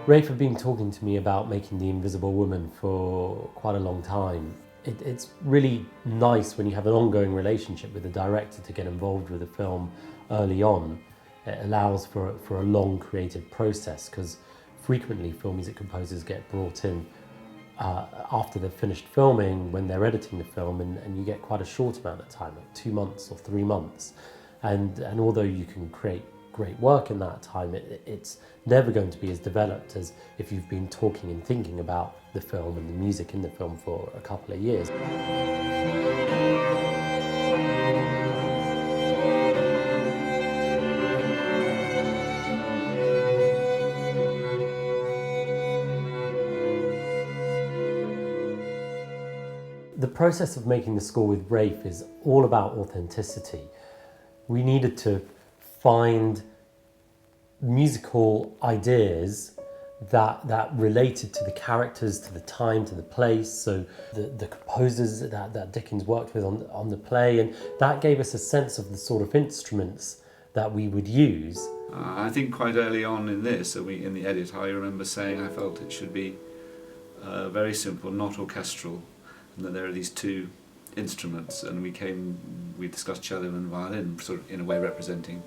Ralph had been talking to me about making The Invisible Woman for quite a long time. It's really nice when you have an ongoing relationship with the director to get involved with a film early on. It allows for a long creative process, because frequently film music composers get brought in after they've finished filming, when they're editing the film, and you get quite a short amount of time, like 2 months or 3 months. And although you can create great work in that time, it's never going to be as developed as if you've been talking and thinking about the film and the music in the film for a couple of years. The process of making the score with Ralph is all about authenticity. We needed to find musical ideas that related to the characters, to the time, to the place. So the composers that Dickens worked with on the play, and that gave us a sense of the sort of instruments that we would use. I think quite early on in this, in the edit, I remember saying I felt it should be very simple, not orchestral, and that there are these two instruments, and we discussed cello and violin, sort of in a way representing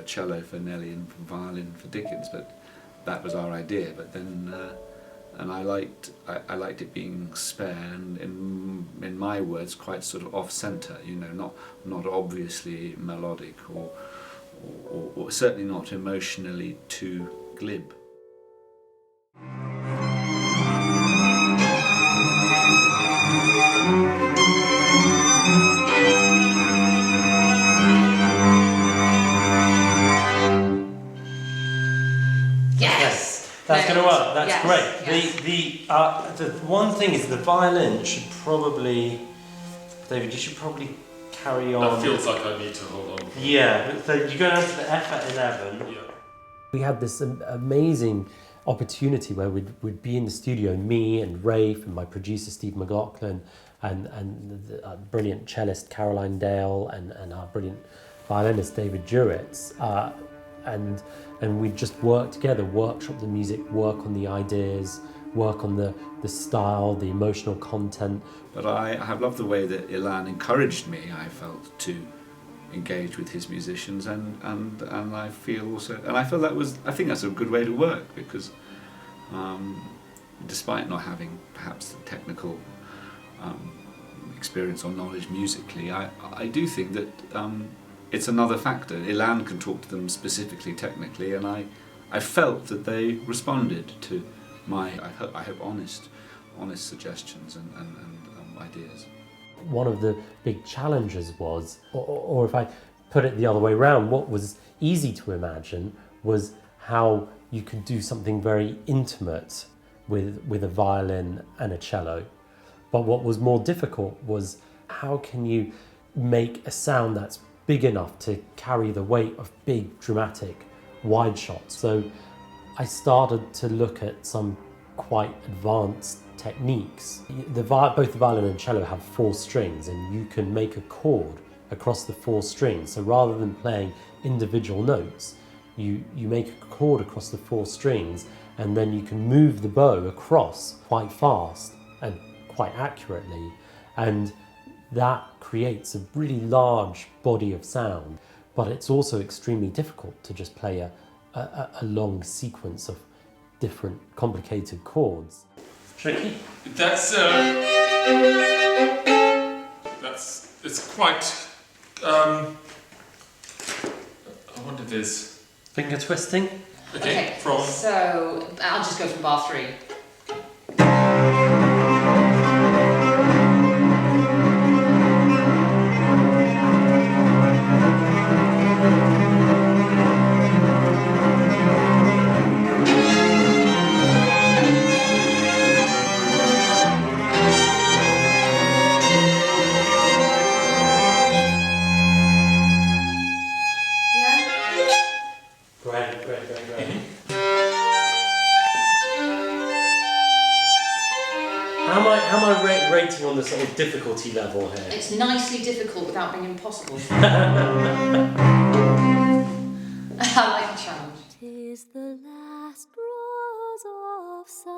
cello for Nellie and violin for Dickens, but that was our idea. But then, and I liked it being spare and, in my words, quite sort of off-centre. You know, not obviously melodic or certainly not emotionally too glib. That's going to work. That's yes, great. Yes. The one thing is the violin should probably, David, you should probably carry on. That feels like I need to hold on. Yeah, so you're going to the F at 11. Yeah. We had this amazing opportunity where we'd be in the studio, me and Ralph and my producer Steve McLaughlin and the brilliant cellist Caroline Dale and our brilliant violinist David Duritz. And we'd just work together, workshop the music, work on the ideas, work on the style, the emotional content. But I have loved the way that Ilan encouraged me, I felt, to engage with his musicians, and I feel also, and I feel I think that's a good way to work, because despite not having perhaps the technical experience or knowledge musically, I do think that it's another factor. Ilan can talk to them specifically technically, and I felt that they responded to my, I hope honest suggestions and ideas. One of the big challenges was, or if I put it the other way around, what was easy to imagine was how you could do something very intimate with a violin and a cello. But what was more difficult was, how can you make a sound that's big enough to carry the weight of big, dramatic, wide shots? So I started to look at some quite advanced techniques. Both the violin and cello have 4 strings, and you can make a chord across the 4 strings. So rather than playing individual notes, you make a chord across the 4 strings, and then you can move the bow across quite fast and quite accurately. And that creates a really large body of sound, but it's also extremely difficult to just play a long sequence of different complicated chords. Tricky? It's quite, I wonder if there's... Finger twisting? Okay, so I'll just go from bar 3. How am I rating on the sort of difficulty level here? It's nicely difficult without being impossible. I like a challenge. 'Tis the last closer.